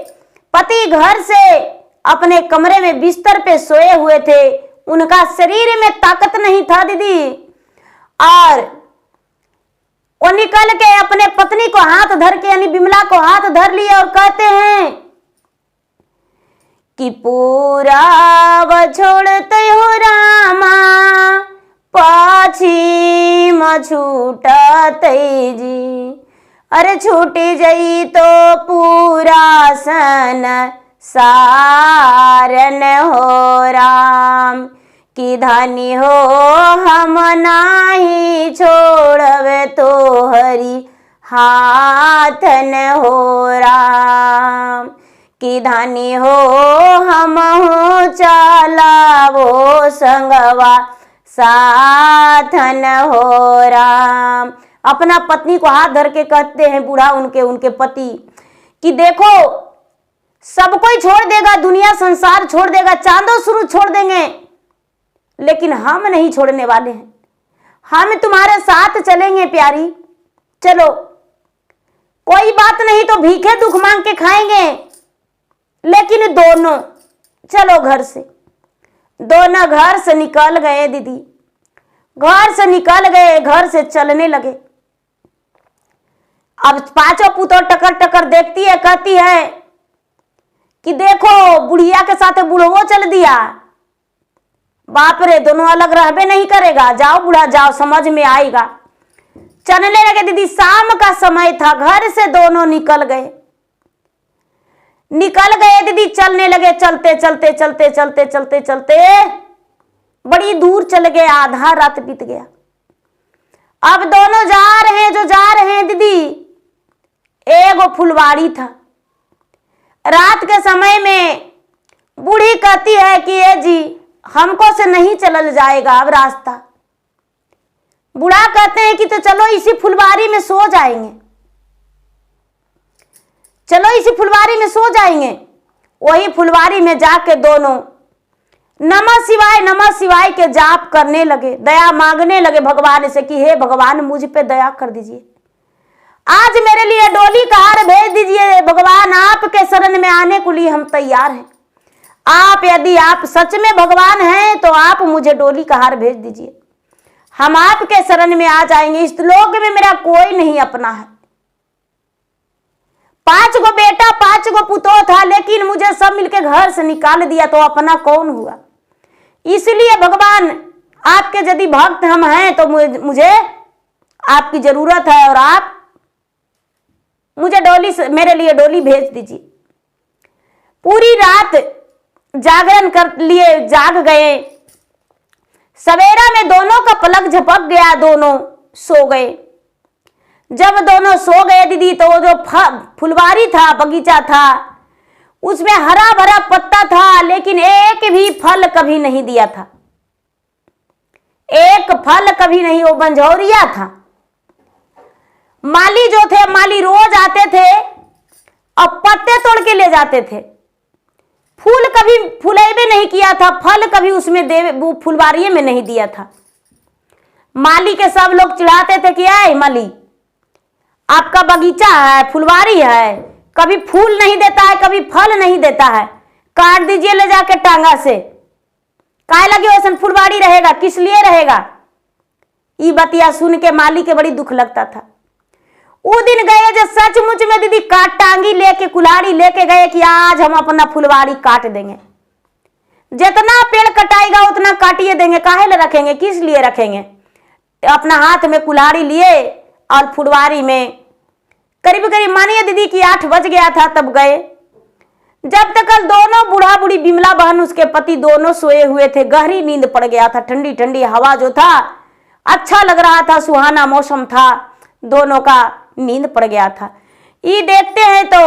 पति घर से अपने कमरे में बिस्तर पे सोए हुए थे, उनका शरीर में ताकत नहीं था दीदी, और वो निकल के अपने पत्नी को हाथ धर के यानी विमला को हाथ धर लिया और कहते हैं कि पूरा व छोड़ते हो रामा पश्चिम छूटते जी, अरे छूटी जई तो पूरा सन सारन हो राम, कि धनी हो हम नाही छोड़वे तो हरि हाथन हो राम, कि धनी हो हम हो चलावो संगवा साथन हो राम। अपना पत्नी को हाथ धर के कहते हैं बूढ़ा उनके पति कि देखो सब कोई छोड़ देगा, दुनिया संसार छोड़ देगा, चांदो शुरू छोड़ देंगे, लेकिन हम नहीं छोड़ने वाले हैं, हम तुम्हारे साथ चलेंगे प्यारी, चलो कोई बात नहीं तो भीखे दुख मांग के खाएंगे, लेकिन दोनों चलो घर से। दोनों घर से निकल गए दीदी, घर से निकल गए, घर से चलने लगे। अब पांचों पुतों टकर टकर देखती है, कहती है कि देखो बुढ़िया के साथ बुढ़वो चल दिया, बाप रे दोनों अलग रहबे नहीं करेगा, जाओ बूढ़ा जाओ, समझ में आएगा। चलने लगे दीदी, शाम का समय था, घर से दोनों निकल गए दीदी, चलने लगे, चलते चलते चलते चलते चलते चलते बड़ी दूर चल गए, आधा रात बीत गया। अब दोनों जा रहे हैं दीदी, एगो फुलवाड़ी था। रात के समय में बूढ़ी कहती है कि ये जी हमको से नहीं चलल जाएगा अब रास्ता। बूढ़ा कहते हैं कि तो चलो इसी फुलवारी में सो जाएंगे, चलो इसी फुलवारी में सो जाएंगे। वही फुलवारी में जाके दोनों नमः शिवाय के जाप करने लगे, दया मांगने लगे भगवान से कि हे भगवान मुझ पे दया कर दीजिए, आज मेरे लिए डोली का हार भेज दीजिए भगवान, आपके शरण में आने के लिए हम तैयार हैं। आप यदि आप सच में भगवान हैं तो आप मुझे डोली का हार भेज दीजिए, हम आपके शरण में आ जाएंगे। इस लोक में मेरा कोई नहीं अपना है, 5 गो बेटा 5 गो पुतों था, लेकिन मुझे सब मिलके घर से निकाल दिया तो अपना कौन हुआ। इसलिए भगवान आपके यदि भक्त हम हैं तो मुझे आपकी जरूरत है, और आप मुझे डोली मेरे लिए डोली भेज दीजिए। पूरी रात जागरण कर लिए, जाग गए। सवेरा में दोनों का पलक झपक गया, दोनों सो गए। जब दोनों सो गए दीदी तो वो जो फुलवारी था, बगीचा था, उसमें हरा भरा पत्ता था, लेकिन एक भी फल कभी नहीं दिया था, एक फल कभी नहीं, वो बंजौरिया था। माली जो थे, माली रोज आते थे और पत्ते तोड़ के ले जाते थे, फूल कभी फुलेबे नहीं किया था, फल कभी उसमें वो फुलवारी में नहीं दिया था। माली के सब लोग चिढ़ाते थे कि आए माली आपका बगीचा है, फुलवारी है, कभी फूल नहीं देता है, कभी फल नहीं देता है, काट दीजिए ले जाके टांगा से, काहे लगे वैसन फुलवारी रहेगा, किस लिए रहेगा। ये बतिया सुन के माली के बड़ी दुख लगता था। वो दिन गए जो सचमुच में दीदी काट टांगी लेके, कुल्हाड़ी लेके गए कि आज हम अपना फुलवारी काट देंगे, जितना पेड़ कटाएगा उतना काटिए देंगे, काहे ले रखेंगे, किस लिए रखेंगे। अपना हाथ में कुल्हाड़ी लिए और फुलवारी में करीब करीब मानिए दीदी कि 8 बज गया था तब गए। जब तक दोनों बूढ़ा बूढ़ी बिमला बहन उसके पति दोनों सोए हुए थे, गहरी नींद पड़ गया था, ठंडी ठंडी हवा जो था अच्छा लग रहा था, सुहाना मौसम था, दोनों का नींद पड़ गया था। ये देखते हैं तो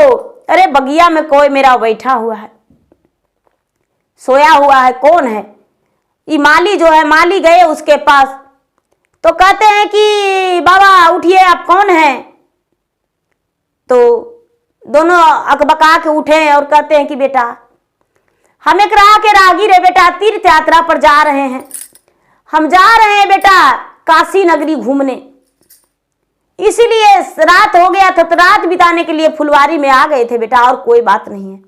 अरे बगिया में कोई मेरा बैठा हुआ है, सोया हुआ है, कौन है? ये माली जो है, माली गए उसके पास तो कहते हैं कि बाबा उठिए, आप कौन हैं? तो दोनों अकबका के उठे और कहते हैं कि बेटा हम एक राह के राहगीर है बेटा, तीर्थ यात्रा पर जा रहे हैं, हम जा रहे हैं बेटा काशी नगरी घूमने, इसीलिए रात हो गया था तो रात बिताने के लिए फुलवारी में आ गए थे बेटा, और कोई बात नहीं है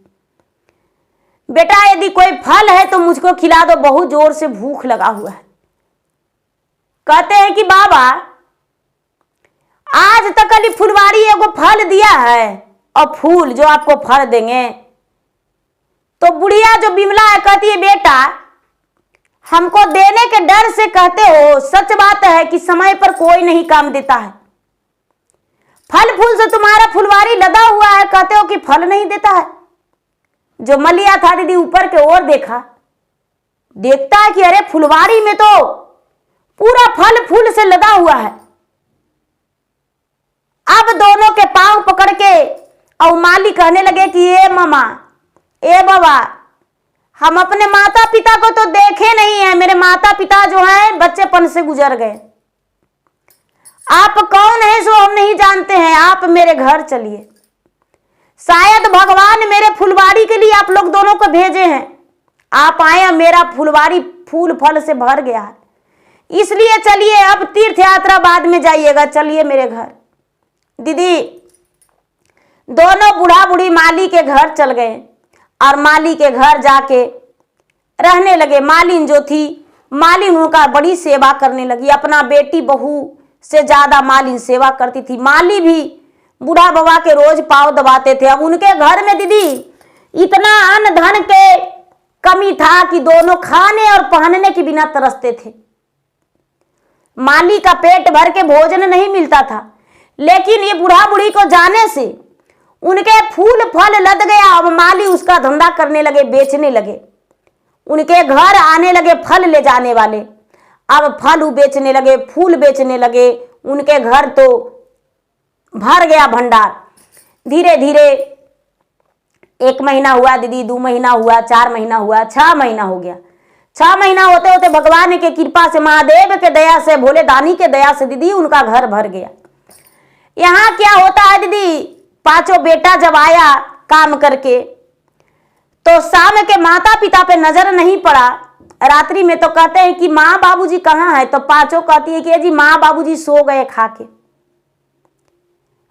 बेटा, यदि कोई फल है तो मुझको खिला दो, बहुत जोर से भूख लगा हुआ है। कहते हैं कि बाबा आज तक अली फुलवारी एगो फल दिया है और फूल जो आपको फल देंगे। तो बुढ़िया जो बिमला है कहती है बेटा हमको देने के डर से कहते हो, सच बात है कि समय पर कोई नहीं काम देता है, फल फूल से तुम्हारा फुलवारी लदा हुआ है, कहते हो कि फल नहीं देता है। जो मलिया था दीदी ऊपर के ओर देखा, देखता है कि अरे फुलवारी में तो पूरा फल फूल से लदा हुआ है। अब दोनों के पांव पकड़ के और माली कहने लगे कि ए मामा, ए बाबा, हम अपने माता पिता को तो देखे नहीं है, मेरे माता पिता जो हैं बच्चेपन से गुजर गए, आप कौन है सो हम नहीं जानते हैं, आप मेरे घर चलिए, शायद भगवान मेरे फुलवारी के लिए आप लोग दोनों को भेजे हैं, आप आए, मेरा फुलवारी फूल फल से भर गया है, इसलिए चलिए अब तीर्थ यात्रा बाद में जाइएगा, चलिए मेरे घर। दीदी दोनों बूढ़ा बूढ़ी माली के घर चल गए और माली के घर जाके रहने लगे। मालिन जो थी, मालिन उनका बड़ी सेवा करने लगी, अपना बेटी बहू से ज्यादा मालिन सेवा करती थी। माली भी बूढ़ा बाबा के रोज पाँव दबाते थे। अब उनके घर में दीदी इतना अन्न धन के कमी था कि दोनों खाने और पहनने के बिना तरसते थे। माली का पेट भर के भोजन नहीं मिलता था, लेकिन ये बूढ़ा बूढ़ी को जाने से उनके फूल फल लद गया। अब माली उसका धंधा करने लगे, बेचने लगे, उनके घर आने लगे फल ले जाने वाले, अब फल बेचने लगे, फूल बेचने लगे, उनके घर तो भर गया भंडार। धीरे धीरे 1 महीना हुआ दीदी, 2 महीना हुआ, 4 महीना हुआ, 6 महीना हो गया। 6 महीना होते होते भगवान के कृपा से, महादेव के दया से, भोले दानी के दया से दीदी उनका घर भर गया। यहाँ क्या होता है दीदी, 5 बेटा जब आया काम करके तो शाम के माता पिता पे नजर नहीं पड़ा। रात्रि में तो कहते हैं कि माँ बाबूजी कहाँ है, तो 5 कहती है कि जी माँ बाबूजी सो गए खा के,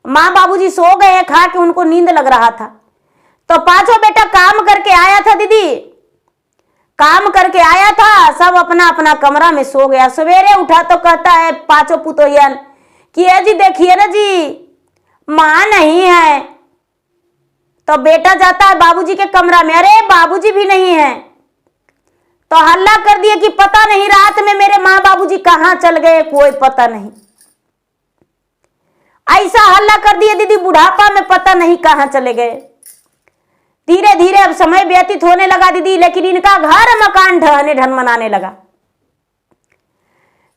माँ बाबूजी सो गए खा के, उनको नींद लग रहा था। तो 5 बेटा काम करके आया था दीदी, काम करके आया था, सब अपना अपना कमरा में सो गया। सवेरे उठा तो कहता है 5 पुतोहियन कि जी देखिए ना जी माँ नहीं है। तो बेटा जाता है बाबूजी के कमरा में, अरे बाबूजी भी नहीं है। तो हल्ला कर दिए कि पता नहीं रात में मेरे माँ बाबूजी कहाँ चल गए, कोई पता नहीं। ऐसा हल्ला कर दिए दीदी, बुढ़ापा में पता नहीं कहाँ चले गए। धीरे धीरे अब समय व्यतीत होने लगा दीदी, लेकिन इनका घर मकान ढहने ढनमनाने लगा।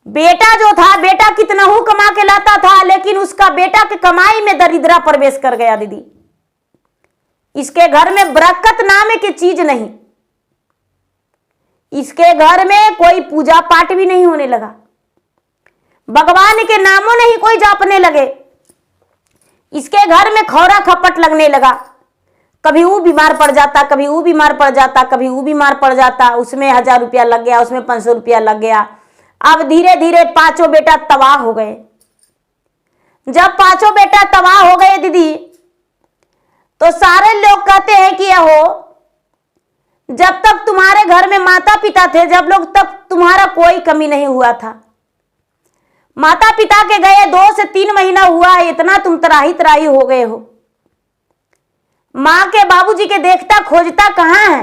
बेटा जो था, बेटा कितना हूं कमा के लाता था, लेकिन उसका बेटा के कमाई में दरिद्रा प्रवेश कर गया दीदी। इसके घर में बरकत नामे की चीज नहीं, इसके घर में कोई पूजा पाठ भी नहीं होने लगा, भगवान के नामों नहीं कोई जापने लगे। इसके घर में खौरा खपट लगने लगा, कभी वो बीमार पड़ जाता, कभी वो बीमार पड़ जाता, कभी वो बीमार पड़ जाता, उसमें 1000 रुपया लग गया, उसमें 500 रुपया लग गया। अब धीरे धीरे 5 बेटा तबाह हो गए। जब 5 बेटा तबाह हो गए दीदी, तो सारे लोग कहते हैं कि हो जब तक तुम्हारे घर में माता पिता थे, जब लोग तक तुम्हारा कोई कमी नहीं हुआ था। माता पिता के गए 2 से 3 महीना हुआ है, इतना तुम तराही तराही हो गए हो। माँ के बाबूजी के देखता खोजता कहाँ है,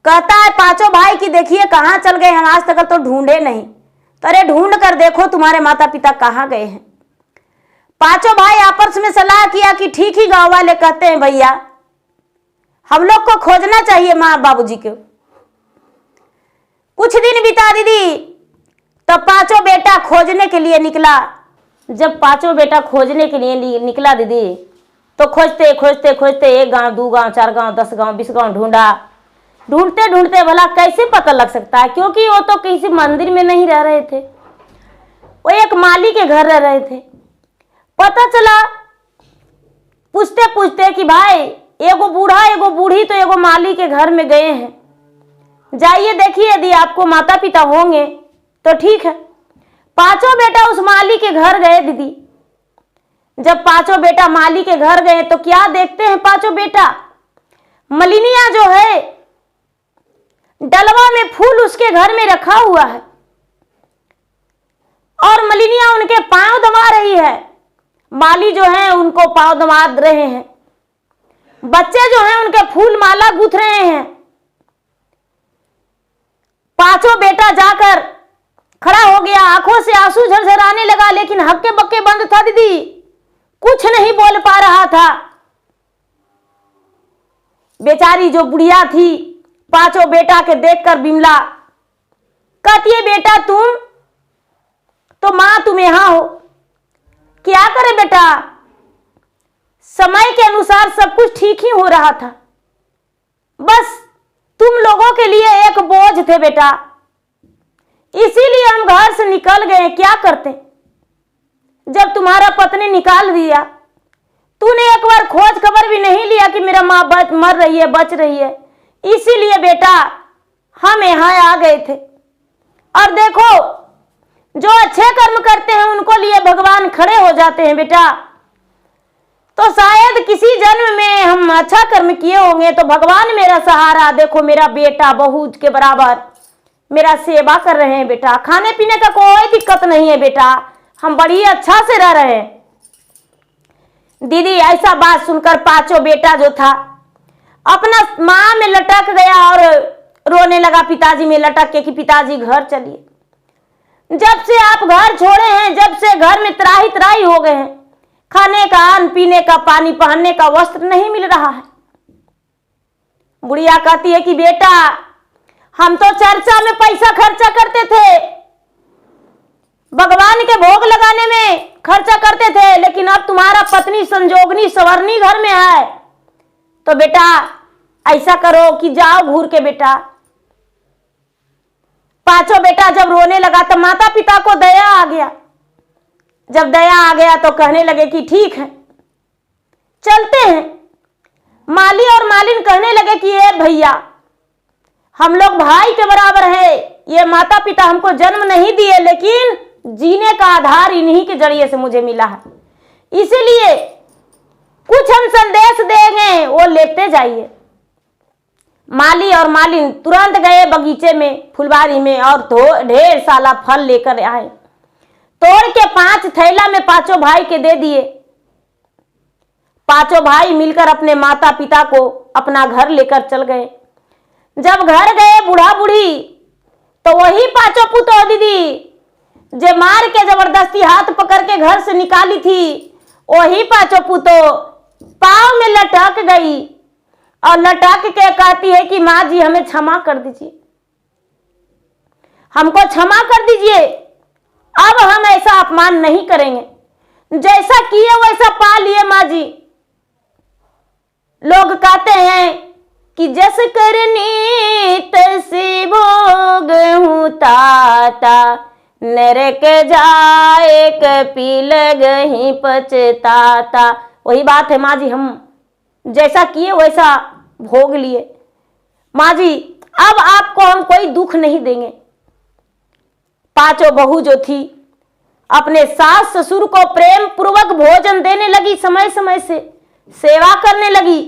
कहता है 5 भाई की देखिए कहाँ चल गए, हम आज तक तो ढूंढे नहीं। तो अरे ढूंढ कर देखो तुम्हारे माता पिता कहाँ गए हैं। 5 भाई आपस में सलाह किया कि ठीक ही गाँव वाले कहते हैं भैया हम लोग को खोजना चाहिए माँ बाबूजी को। कुछ दिन बीता दीदी, तब पांचों बेटा खोजने के लिए निकला। जब पांचों बेटा खोजने के लिए निकला दीदी, तो खोजते खोजते खोजते 1 गांव 2 गांव 4 गांव 10 गांव 20 गांव ढूंढा। ढूंढते ढूंढते भला कैसे पता लग सकता है, क्योंकि वो तो किसी मंदिर में नहीं रह रहे थे, वो एक माली के घर रह रहे थे। पता चला पूछते पूछते कि भाई एगो बूढ़ा एगो बूढ़ी तो एगो माली के घर में गए हैं, जाइए देखिए, यदि आपको माता पिता होंगे तो ठीक है। पांचों बेटा उस माली के घर गए दीदी। जब पांचों बेटा माली के घर गए तो क्या देखते हैं पांचों बेटा, मलिनिया जो है डलवा में फूल उसके घर में रखा हुआ है और मलिनिया उनके पांव दबा रही है। माली जो है उनको पांव दबा रहे हैं, बच्चे जो हैं उनके फूल माला गूंथ रहे हैं। पांचों बेटा जाकर खड़ा हो गया, आंखों से आंसू झरझराने लगा, लेकिन हक्के बक्के बंद था दीदी, कुछ नहीं बोल पा रहा था। बेचारी जो बुढ़िया थी पांचों बेटा के देखकर बिमला, कहती है बेटा तुम तो मां तुम यहां हो, क्या करे बेटा, समय के अनुसार सब कुछ ठीक ही हो रहा था, बस तुम लोगों के लिए एक बोझ थे बेटा, इसीलिए हम घर से निकल गए। क्या करते, जब तुम्हारा पत्नी निकाल दिया, तूने एक बार खोज खबर भी नहीं लिया कि मेरा माँ मर रही है बच रही है, इसीलिए बेटा हम यहाँ आ गए थे। और देखो जो अच्छे कर्म करते हैं उनको लिए भगवान खड़े हो जाते हैं बेटा, तो शायद किसी जन्म में हम अच्छा कर्म किए होंगे तो भगवान मेरा सहारा, देखो मेरा बेटा बहू के बराबर मेरा सेवा कर रहे हैं बेटा, खाने पीने का कोई दिक्कत नहीं है बेटा, हम बड़ी अच्छा से रह रहे हैं। दीदी ऐसा बात सुनकर पांचों बेटा जो था अपना माँ में लटक गया और रोने लगा, पिताजी में लटक के कि पिताजी घर चलिए। जब से आप घर छोड़े हैं, जब से घर में त्राही त्राही हो गए हैं, खाने का अन्न पीने का पानी पहनने का वस्त्र नहीं मिल रहा है। बुढ़िया कहती है कि बेटा हम तो चर्चा में पैसा खर्चा करते थे, भगवान के भोग लगाने में खर्चा करते थे, लेकिन अब तुम्हारा पत्नी संजोगनी सवरनी घर में है, तो बेटा ऐसा करो कि जाओ घूर के बेटा। पांचों बेटा जब रोने लगा तो माता पिता को दया आ गया। जब दया आ गया तो कहने लगे कि ठीक है चलते हैं। माली और मालिन कहने लगे कि ये भैया हम लोग भाई के बराबर हैं, ये माता पिता हमको जन्म नहीं दिए, लेकिन जीने का आधार इन्हीं के जरिए से मुझे मिला है, इसीलिए कुछ हम संदेश देंगे वो लेते जाइए। माली और मालिन तुरंत गए बगीचे में फुलवारी में और ढेर सारा फल लेकर आए, तोड़ के 5 थैला में पांचों भाई के दे दिए। पांचों भाई मिलकर अपने माता पिता को अपना घर लेकर चल गए। जब घर गए बूढ़ा बूढ़ी तो वही पांचों पुतो दीदी जे मार के जबरदस्ती हाथ पकड़ के घर से निकाली थी, वही पांचों पुतो पांव में लटक गई और लटक के कहती है कि माँ जी हमें क्षमा कर दीजिए, हमको क्षमा कर दीजिए, अब हम ऐसा अपमान नहीं करेंगे, जैसा किए वैसा पा लिए माँ जी। लोग कहते हैं कि जस करनी तैसे भोग हूँ ताता, नरक जाए कपी लगही पछताता। वही बात है माँ जी, हम जैसा किए वैसा भोग लिए, माँ जी अब आपको हम कोई दुख नहीं देंगे। पांचों बहू जो थी अपने सास ससुर को प्रेम पूर्वक भोजन देने लगी, समय समय से सेवा करने लगी।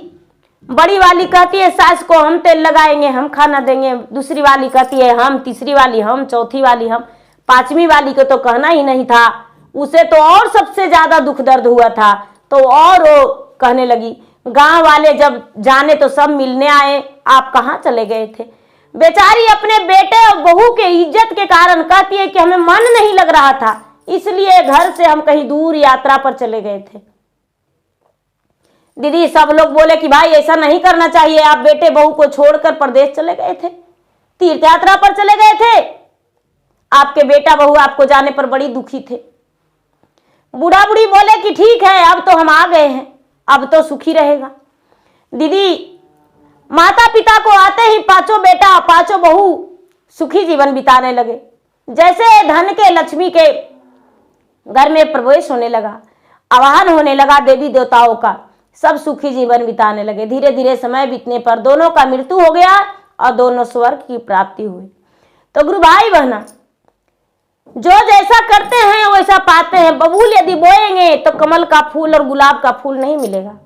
बड़ी वाली कहती है सास को हम तेल लगाएंगे, हम खाना देंगे, दूसरी वाली कहती है हम, तीसरी वाली हम, चौथी वाली हम, पांचवी वाली को तो कहना ही नहीं था, उसे तो और सबसे ज्यादा दुख दर्द हुआ था, तो और वो कहने लगी। गांव वाले जब जाने तो सब मिलने आए, आप कहाँ चले गए थे। बेचारी अपने बेटे और बहू के इज्जत के कारण कहती है कि हमें मन नहीं लग रहा था, इसलिए घर से हम कहीं दूर यात्रा पर चले गए थे। दीदी सब लोग बोले कि भाई ऐसा नहीं करना चाहिए, आप बेटे बहू को छोड़कर प्रदेश चले गए थे, तीर्थ यात्रा पर चले गए थे, आपके बेटा बहू आपको जाने पर बड़ी दुखी थे। बूढ़ा बूढ़ी बोले कि ठीक है, अब तो हम आ गए हैं, अब तो सुखी रहेगा। दीदी, माता पिता को आते ही पांचों बेटा पांचों बहू सुखी जीवन बिताने लगे। जैसे धन के लक्ष्मी के घर में प्रवेश होने लगा, आवाहन होने लगा देवी देवताओं का, सब सुखी जीवन बिताने लगे। धीरे धीरे समय बीतने पर दोनों का मृत्यु हो गया और दोनों स्वर्ग की प्राप्ति हुई। तो गुरु भाई बहना, जो जैसा करते हैं वैसा पाते हैं। बबूल यदि बोएंगे तो कमल का फूल और गुलाब का फूल नहीं मिलेगा।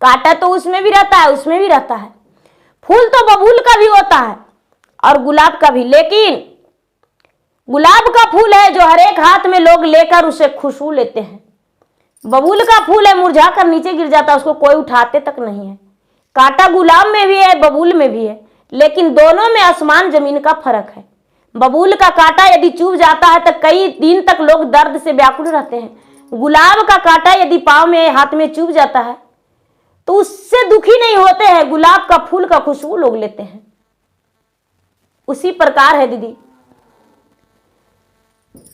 कांटा तो उसमें भी रहता है, उसमें भी रहता है। फूल तो बबूल का भी होता है और गुलाब का भी, लेकिन गुलाब का फूल है जो हर एक हाथ में लोग लेकर उसे खुशबू लेते हैं। बबूल का फूल है मुरझा कर नीचे गिर जाता है, उसको कोई उठाते तक नहीं है। कांटा गुलाब में भी है, बबूल में भी है, लेकिन दोनों में आसमान जमीन का फर्क है। बबूल का कांटा यदि चुभ जाता है तो कई दिन तक लोग दर्द से व्याकुल रहते हैं। गुलाब का कांटा यदि पांव में हाथ में चुभ जाता है तो उससे दुखी नहीं होते हैं, गुलाब का फूल का खुशबू लोग लेते हैं। उसी प्रकार है दीदी।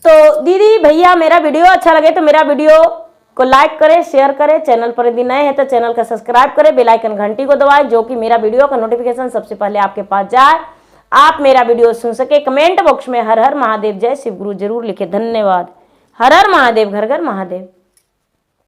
तो दीदी भैया, मेरा वीडियो अच्छा लगे तो मेरा वीडियो को लाइक करें, शेयर करें। चैनल पर यदि नए हैं तो चैनल का सब्सक्राइब करें, बेल आइकन घंटी को दबाएं, जो कि मेरा वीडियो का नोटिफिकेशन सबसे पहले आपके पास जाए, आप मेरा वीडियो सुन सके। कमेंट बॉक्स में हर हर महादेव, जय शिव गुरु जरूर लिखे। धन्यवाद। हर हर महादेव, घर घर महादेव।